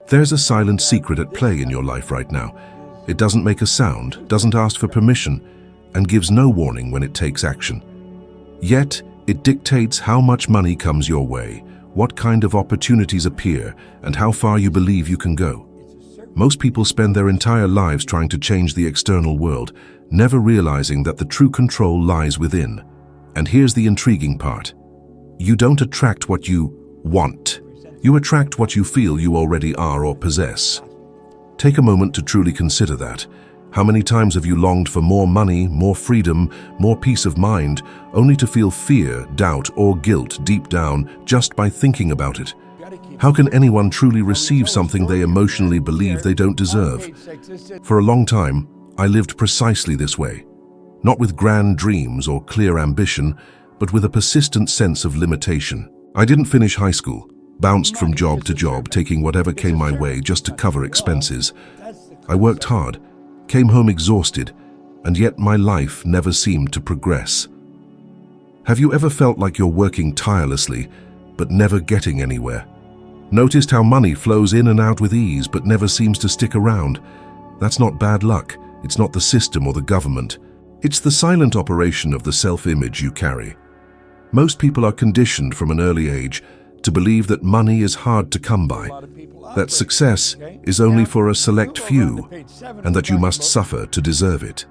There's a silent secret at play in your life right now. It doesn't make a sound, doesn't ask for permission, and gives no warning when it takes action. Yet, it dictates how much money comes your way, what kind of opportunities appear, and how far you believe you can go. Most people spend their entire lives trying to change the external world, never realizing that the true control lies within. And here's the intriguing part. You don't attract what you want. You attract what you feel you already are or possess. Take a moment to truly consider that. How many times have you longed for more money, more freedom, more peace of mind, only to feel fear, doubt, or guilt deep down just by thinking about it? How can anyone truly receive something they emotionally believe they don't deserve? For a long time, I lived precisely this way. Not with grand dreams or clear ambition, but with a persistent sense of limitation. I didn't finish high school, bounced from job to job, taking whatever came my way just to cover expenses. I worked hard, came home exhausted, and yet my life never seemed to progress. Have you ever felt like you're working tirelessly, but never getting anywhere? Noticed how money flows in and out with ease, but never seems to stick around? That's not bad luck. It's not the system or the government. It's the silent operation of the self-image you carry. Most people are conditioned from an early age to believe that money is hard to come by, that success is only for a select few, and that you must suffer to deserve it.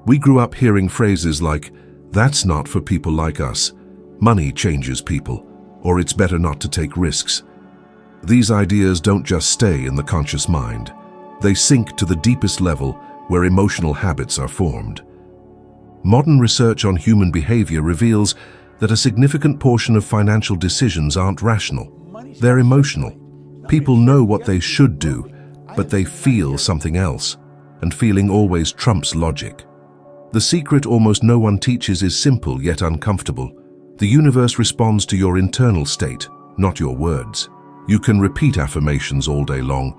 We grew up hearing phrases like, "That's not for people like us," "Money changes people," or "It's better not to take risks." These ideas don't just stay in the conscious mind. They sink to the deepest level where emotional habits are formed. Modern research on human behavior reveals that a significant portion of financial decisions aren't rational. They're emotional. People know what they should do, but they feel something else, and feeling always trumps logic. The secret almost no one teaches is simple yet uncomfortable. The universe responds to your internal state, not your words. You can repeat affirmations all day long,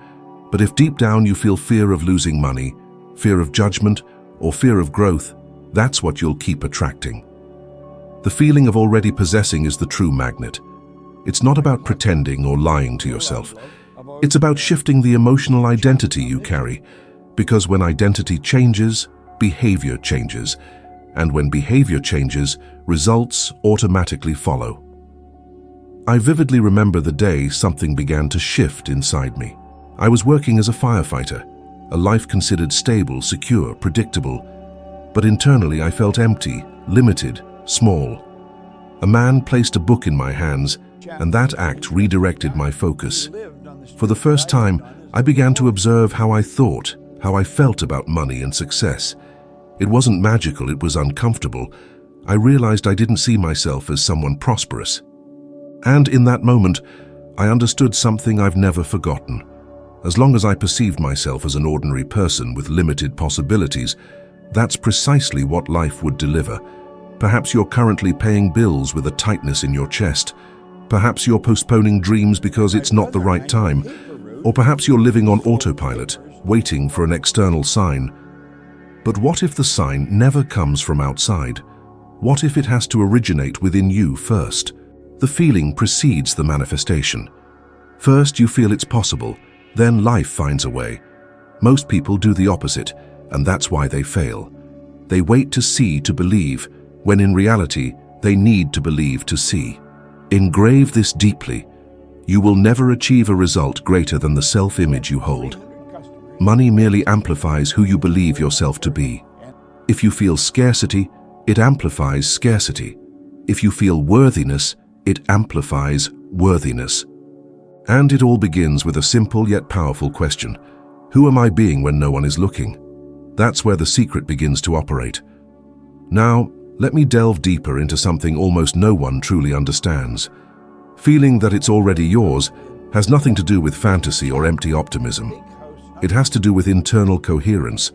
but if deep down you feel fear of losing money, fear of judgment, or fear of growth, that's what you'll keep attracting. The feeling of already possessing is the true magnet. It's not about pretending or lying to yourself. It's about shifting the emotional identity you carry, because when identity changes, behavior changes, and when behavior changes, results automatically follow. I vividly remember the day something began to shift inside me. I was working as a firefighter, a life considered stable, secure, predictable, but internally I felt empty, limited, small. A man placed a book in my hands, and that act redirected my focus. For the first time, I began to observe how I thought, how I felt about money and success. It wasn't magical, it was uncomfortable. I realized I didn't see myself as someone prosperous. And in that moment, I understood something I've never forgotten. As long as I perceived myself as an ordinary person with limited possibilities, that's precisely what life would deliver. Perhaps you're currently paying bills with a tightness in your chest. Perhaps you're postponing dreams because it's not the right time. Or perhaps you're living on autopilot, waiting for an external sign. But what if the sign never comes from outside? What if it has to originate within you first? The feeling precedes the manifestation. First you feel it's possible, then life finds a way. Most people do the opposite, and that's why they fail. They wait to see to believe, when in reality, they need to believe to see. Engrave this deeply. You will never achieve a result greater than the self-image you hold. Money merely amplifies who you believe yourself to be. If you feel scarcity, it amplifies scarcity. If you feel worthiness, it amplifies worthiness. And it all begins with a simple yet powerful question. Who am I being when no one is looking? That's where the secret begins to operate. Now, let me delve deeper into something almost no one truly understands. Feeling that it's already yours has nothing to do with fantasy or empty optimism. It has to do with internal coherence.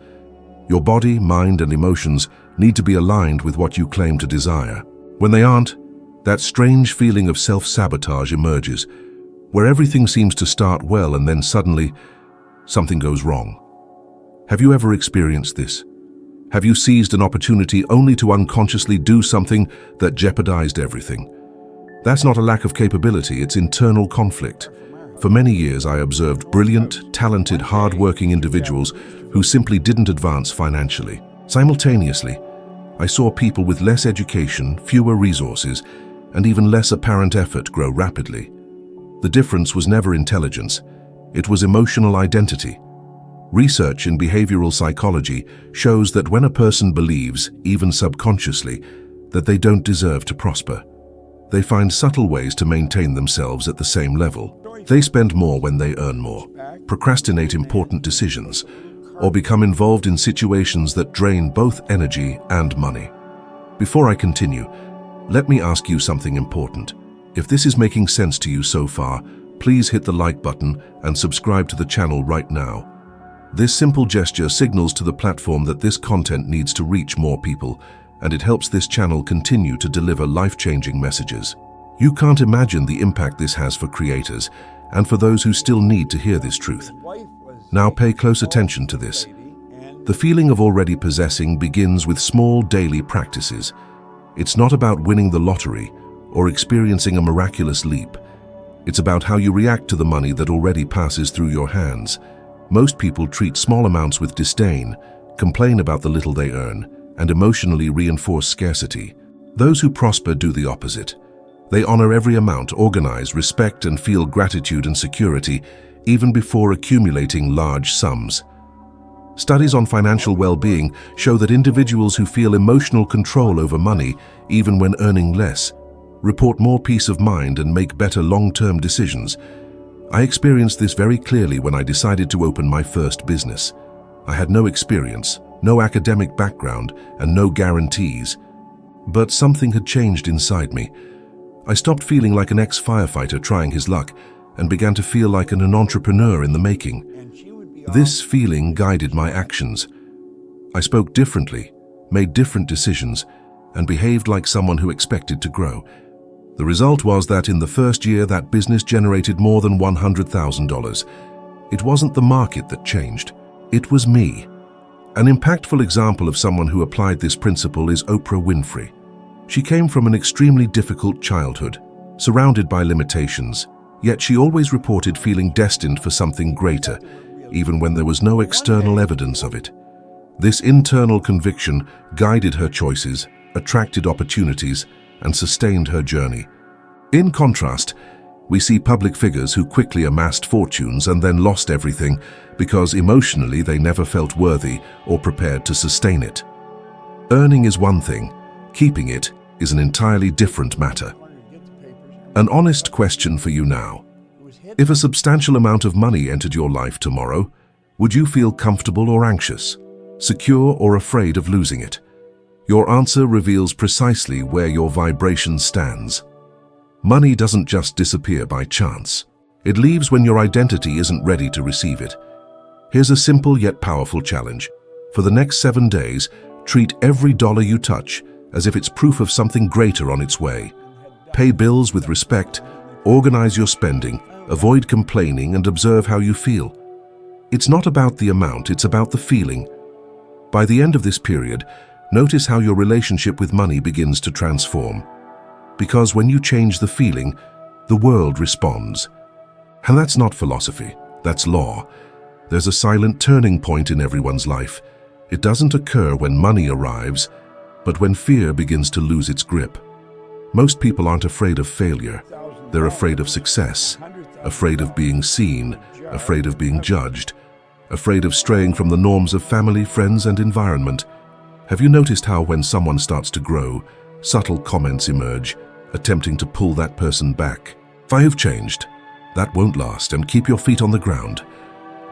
Your body, mind, and emotions need to be aligned with what you claim to desire. When they aren't, that strange feeling of self-sabotage emerges, where everything seems to start well and then suddenly something goes wrong. Have you ever experienced this? Have you seized an opportunity only to unconsciously do something that jeopardized everything? That's not a lack of capability, it's internal conflict. For many years, I observed brilliant, talented, hard-working individuals who simply didn't advance financially. Simultaneously, I saw people with less education, fewer resources, and even less apparent effort grow rapidly. The difference was never intelligence. It was emotional identity. Research in behavioral psychology shows that when a person believes, even subconsciously, that they don't deserve to prosper, they find subtle ways to maintain themselves at the same level. They spend more when they earn more, procrastinate important decisions, or become involved in situations that drain both energy and money. Before I continue, let me ask you something important. If this is making sense to you so far, please hit the like button and subscribe to the channel right now. This simple gesture signals to the platform that this content needs to reach more people, and it helps this channel continue to deliver life-changing messages. You can't imagine the impact this has for creators and for those who still need to hear this truth. Now pay close attention to this. The feeling of already possessing begins with small daily practices. It's not about winning the lottery or experiencing a miraculous leap. It's about how you react to the money that already passes through your hands. Most people treat small amounts with disdain, complain about the little they earn, and emotionally reinforce scarcity. Those who prosper do the opposite. They honor every amount, organize, respect, and feel gratitude and security, even before accumulating large sums. Studies on financial well-being show that individuals who feel emotional control over money, even when earning less, report more peace of mind and make better long-term decisions. I experienced this very clearly when I decided to open my first business. I had no experience, no academic background, and no guarantees. But something had changed inside me. I stopped feeling like an ex-firefighter trying his luck and began to feel like an entrepreneur in the making. This feeling guided my actions. I spoke differently, made different decisions, and behaved like someone who expected to grow. The result was that in the first year, that business generated more than $100,000. It wasn't the market that changed. It was me. An impactful example of someone who applied this principle is Oprah Winfrey. She came from an extremely difficult childhood, surrounded by limitations, yet she always reported feeling destined for something greater, even when there was no external evidence of it. This internal conviction guided her choices, attracted opportunities, and sustained her journey. In contrast, we see public figures who quickly amassed fortunes and then lost everything because emotionally they never felt worthy or prepared to sustain it. Earning is one thing, keeping it is an entirely different matter. An honest question for you now. If a substantial amount of money entered your life tomorrow, would you feel comfortable or anxious, secure or afraid of losing it? Your answer reveals precisely where your vibration stands. Money doesn't just disappear by chance. It leaves when your identity isn't ready to receive it. Here's a simple yet powerful challenge. For the next 7 days, treat every dollar you touch as if it's proof of something greater on its way. Pay bills with respect, organize your spending, avoid complaining, and observe how you feel. It's not about the amount, it's about the feeling. By the end of this period, notice how your relationship with money begins to transform. Because when you change the feeling, the world responds. And that's not philosophy, that's law. There's a silent turning point in everyone's life. It doesn't occur when money arrives, but when fear begins to lose its grip. Most people aren't afraid of failure. They're afraid of success, afraid of being seen, afraid of being judged, afraid of straying from the norms of family, friends, and environment. Have you noticed how when someone starts to grow, subtle comments emerge, attempting to pull that person back? You've changed. That won't last, and keep your feet on the ground.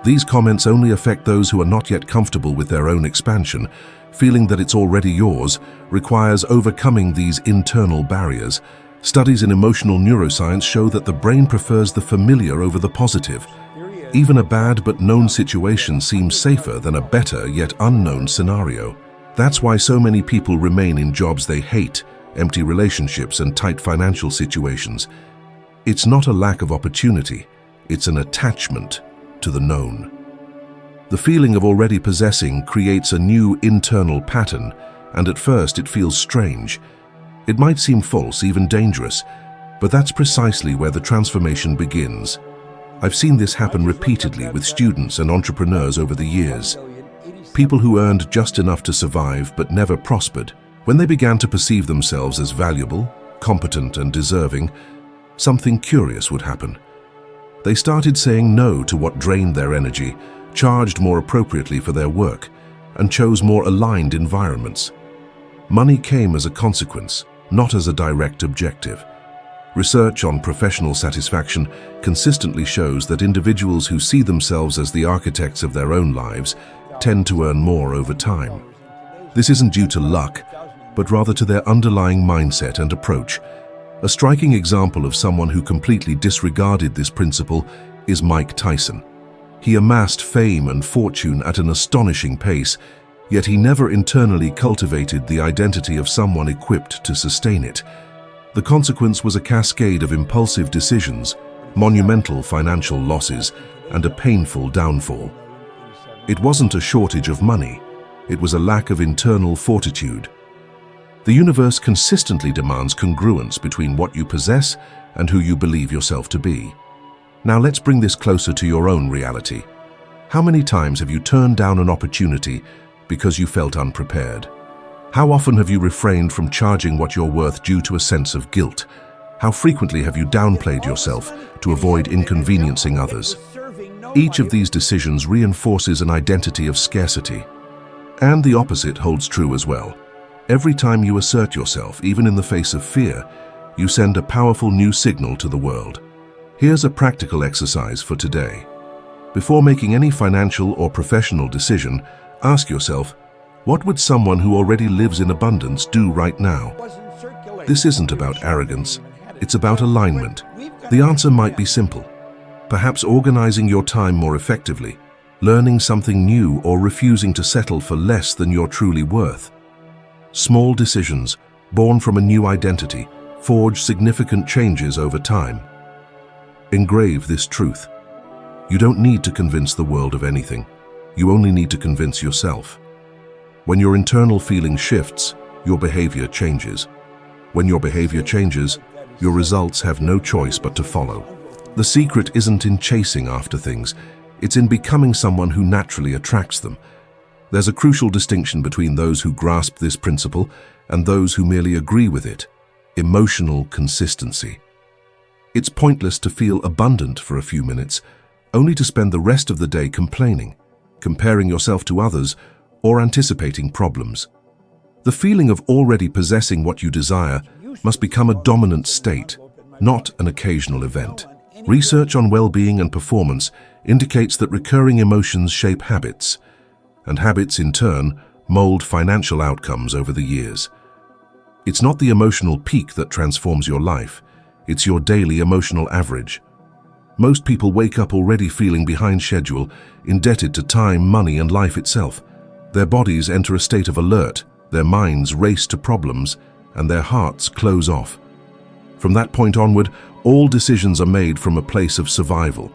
These comments only affect those who are not yet comfortable with their own expansion. Feeling that it's already yours requires overcoming these internal barriers. Studies in emotional neuroscience show that the brain prefers the familiar over the positive. Even a bad but known situation seems safer than a better yet unknown scenario. That's why so many people remain in jobs they hate, empty relationships, and tight financial situations. It's not a lack of opportunity, it's an attachment to the known. The feeling of already possessing creates a new internal pattern, and at first it feels strange. It might seem false, even dangerous, but that's precisely where the transformation begins. I've seen this happen repeatedly with students and entrepreneurs over the years. People who earned just enough to survive but never prospered. When they began to perceive themselves as valuable, competent and deserving, something curious would happen. They started saying no to what drained their energy, charged more appropriately for their work, and chose more aligned environments. Money came as a consequence, not as a direct objective. Research on professional satisfaction consistently shows that individuals who see themselves as the architects of their own lives tend to earn more over time. This isn't due to luck, but rather to their underlying mindset and approach. A striking example of someone who completely disregarded this principle is Mike Tyson. He amassed fame and fortune at an astonishing pace, yet he never internally cultivated the identity of someone equipped to sustain it. The consequence was a cascade of impulsive decisions, monumental financial losses, and a painful downfall. It wasn't a shortage of money, it was a lack of internal fortitude. The universe consistently demands congruence between what you possess and who you believe yourself to be. Now let's bring this closer to your own reality. How many times have you turned down an opportunity because you felt unprepared? How often have you refrained from charging what you're worth due to a sense of guilt? How frequently have you downplayed yourself to avoid inconveniencing others? Each of these decisions reinforces an identity of scarcity. And the opposite holds true as well. Every time you assert yourself, even in the face of fear, you send a powerful new signal to the world. Here's a practical exercise for today. Before making any financial or professional decision, ask yourself, what would someone who already lives in abundance do right now? This isn't about arrogance, it's about alignment. The answer might be simple. Perhaps organizing your time more effectively, learning something new, or refusing to settle for less than you're truly worth. Small decisions, born from a new identity, forge significant changes over time. Engrave this truth. You don't need to convince the world of anything. You only need to convince yourself. When your internal feeling shifts, your behavior changes. When your behavior changes, your results have no choice but to follow. The secret isn't in chasing after things, it's in becoming someone who naturally attracts them. There's a crucial distinction between those who grasp this principle and those who merely agree with it: emotional consistency. It's pointless to feel abundant for a few minutes, only to spend the rest of the day complaining, comparing yourself to others, or anticipating problems. The feeling of already possessing what you desire must become a dominant state, not an occasional event. Research on well-being and performance indicates that recurring emotions shape habits, and habits in turn mold financial outcomes over the years. It's not the emotional peak that transforms your life, it's your daily emotional average. Most people wake up already feeling behind schedule, indebted to time, money, and life itself. Their bodies enter a state of alert, their minds race to problems, and their hearts close off. From that point onward, all decisions are made from a place of survival.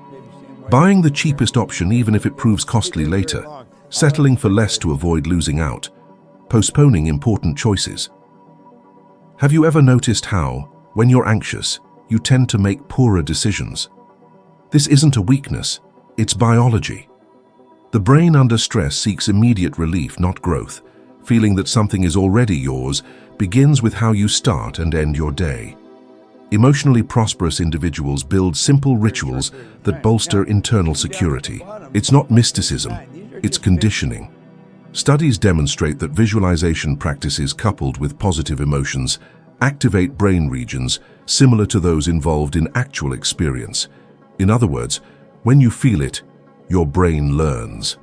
Buying the cheapest option even if it proves costly later, settling for less to avoid losing out, postponing important choices. Have you ever noticed how, when you're anxious, you tend to make poorer decisions? This isn't a weakness, it's biology. The brain under stress seeks immediate relief, not growth. Feeling that something is already yours begins with how you start and end your day. Emotionally prosperous individuals build simple rituals that bolster internal security. It's not mysticism, it's conditioning. Studies demonstrate that visualization practices coupled with positive emotions activate brain regions similar to those involved in actual experience. In other words, when you feel it, your brain learns.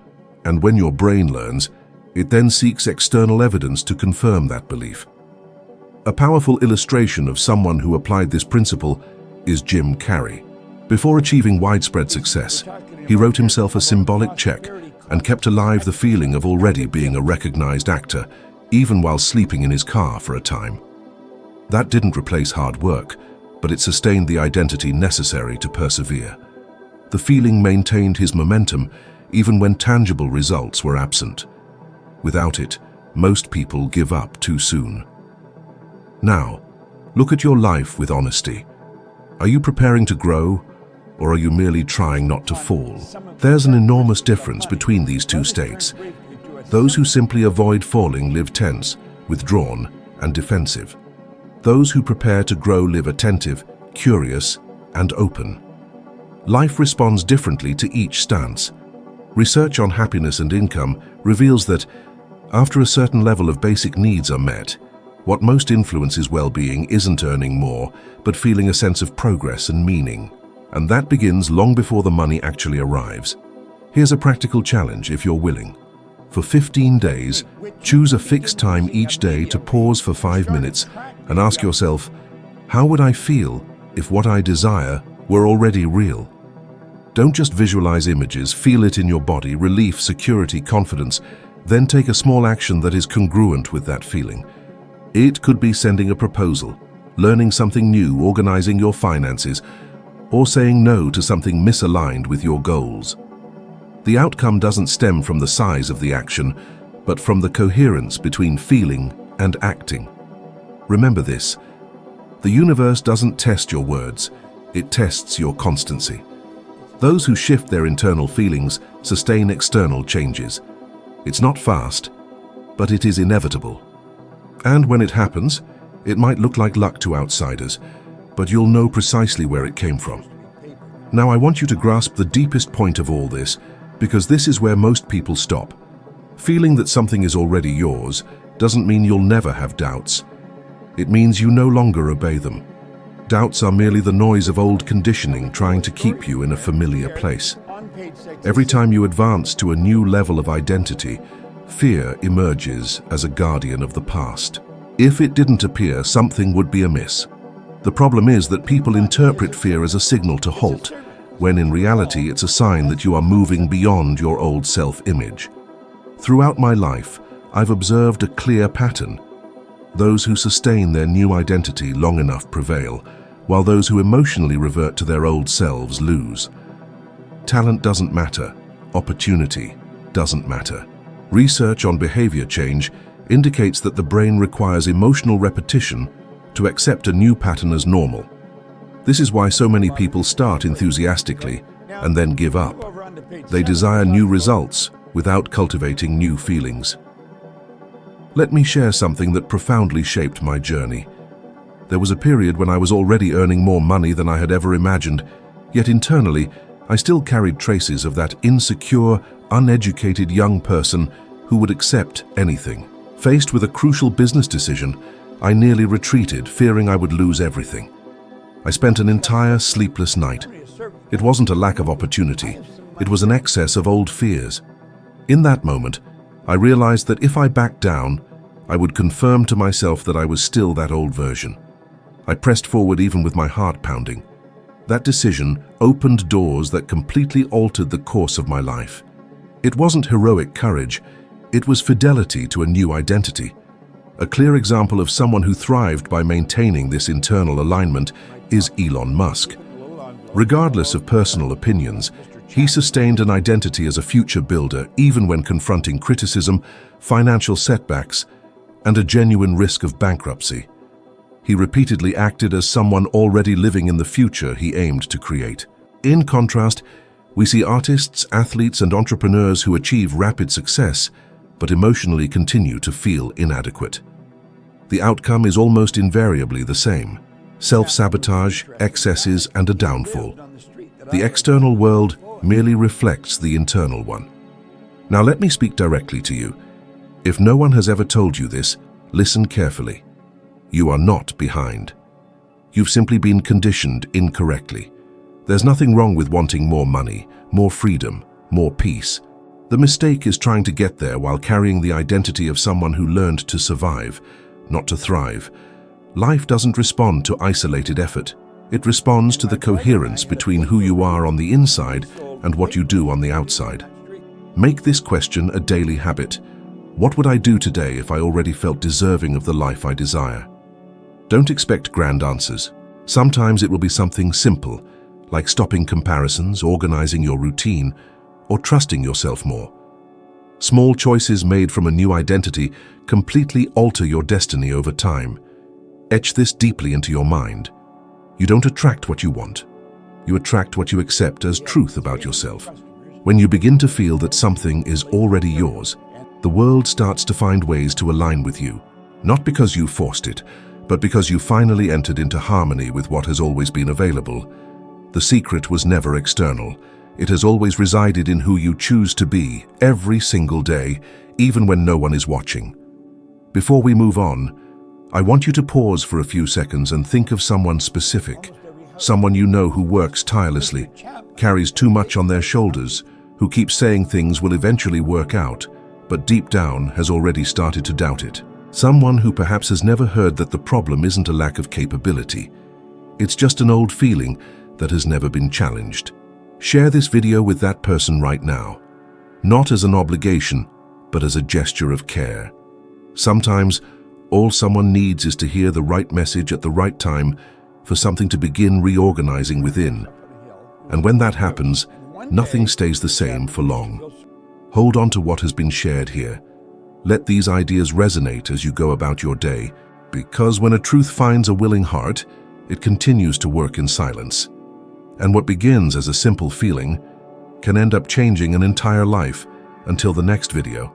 And when your brain learns, it then seeks external evidence to confirm that belief. A powerful illustration of someone who applied this principle is Jim Carrey. Before achieving widespread success, he wrote himself a symbolic check and kept alive the feeling of already being a recognized actor, even while sleeping in his car for a time. That didn't replace hard work, but it sustained the identity necessary to persevere. The feeling maintained his momentum even when tangible results were absent. Without it, most people give up too soon. Now, look at your life with honesty. Are you preparing to grow, Or are you merely trying not to fall? There's an enormous difference between these two states. Those who simply avoid falling live tense, withdrawn, and defensive. Those who prepare to grow live attentive, curious, and open. Life responds differently to each stance. Research on happiness and income reveals that, after a certain level of basic needs are met, what most influences well-being isn't earning more, but feeling a sense of progress and meaning. And that begins long before the money actually arrives. Here's a practical challenge if you're willing. For 15 days, choose a fixed time each day to pause for 5 minutes and ask yourself, how would I feel if what I desire were already real? Don't just visualize images, feel it in your body, relief, security, confidence, then take a small action that is congruent with that feeling. It could be sending a proposal, learning something new, organizing your finances, or saying no to something misaligned with your goals. The outcome doesn't stem from the size of the action, but from the coherence between feeling and acting. Remember this: the universe doesn't test your words, it tests your constancy. Those who shift their internal feelings sustain external changes. It's not fast, but it is inevitable. And when it happens, it might look like luck to outsiders, but you'll know precisely where it came from. Now I want you to grasp the deepest point of all this, because this is where most people stop. Feeling that something is already yours doesn't mean you'll never have doubts. It means you no longer obey them. Doubts are merely the noise of old conditioning trying to keep you in a familiar place. Every time you advance to a new level of identity, fear emerges as a guardian of the past. If it didn't appear, something would be amiss. The problem is that people interpret fear as a signal to halt, when in reality it's a sign that you are moving beyond your old self-image. Throughout my life, I've observed a clear pattern. Those who sustain their new identity long enough prevail, while those who emotionally revert to their old selves lose. Talent doesn't matter. Opportunity doesn't matter. Research on behavior change indicates that the brain requires emotional repetition to accept a new pattern as normal. This is why so many people start enthusiastically and then give up. They desire new results without cultivating new feelings. Let me share something that profoundly shaped my journey. There was a period when I was already earning more money than I had ever imagined, yet internally, I still carried traces of that insecure, uneducated young person who would accept anything. Faced with a crucial business decision, I nearly retreated, fearing I would lose everything. I spent an entire sleepless night. It wasn't a lack of opportunity, it was an excess of old fears. In that moment, I realized that if I backed down, I would confirm to myself that I was still that old version. I pressed forward even with my heart pounding. That decision opened doors that completely altered the course of my life. It wasn't heroic courage, it was fidelity to a new identity. A clear example of someone who thrived by maintaining this internal alignment is Elon Musk. Regardless of personal opinions, he sustained an identity as a future builder even when confronting criticism, financial setbacks, and a genuine risk of bankruptcy. He repeatedly acted as someone already living in the future he aimed to create. In contrast, we see artists, athletes, and entrepreneurs who achieve rapid success, but emotionally continue to feel inadequate. The outcome is almost invariably the same: self-sabotage, excesses, and a downfall. The external world merely reflects the internal one. Now let me speak directly to you. If no one has ever told you this, listen carefully. You are not behind. You've simply been conditioned incorrectly. There's nothing wrong with wanting more money, more freedom, more peace. The mistake is trying to get there while carrying the identity of someone who learned to survive, not to thrive. Life doesn't respond to isolated effort. It responds to the coherence between who you are on the inside and what you do on the outside. Make this question a daily habit. What would I do today if I already felt deserving of the life I desire? Don't expect grand answers. Sometimes it will be something simple, like stopping comparisons, organizing your routine, or trusting yourself more. Small choices made from a new identity completely alter your destiny over time. Etch this deeply into your mind. You don't attract what you want. You attract what you accept as truth about yourself. When you begin to feel that something is already yours, the world starts to find ways to align with you, not because you forced it, but because you finally entered into harmony with what has always been available. The secret was never external. It has always resided in who you choose to be every single day, even when no one is watching. Before we move on, I want you to pause for a few seconds and think of someone specific, someone you know who works tirelessly, carries too much on their shoulders, who keeps saying things will eventually work out, but deep down has already started to doubt it. Someone who perhaps has never heard that the problem isn't a lack of capability. It's just an old feeling that has never been challenged. Share this video with that person right now, not as an obligation, but as a gesture of care. Sometimes, all someone needs is to hear the right message at the right time for something to begin reorganizing within. And when that happens, nothing stays the same for long. Hold on to what has been shared here. Let these ideas resonate as you go about your day, because when a truth finds a willing heart, it continues to work in silence. And what begins as a simple feeling can end up changing an entire life. Until the next video.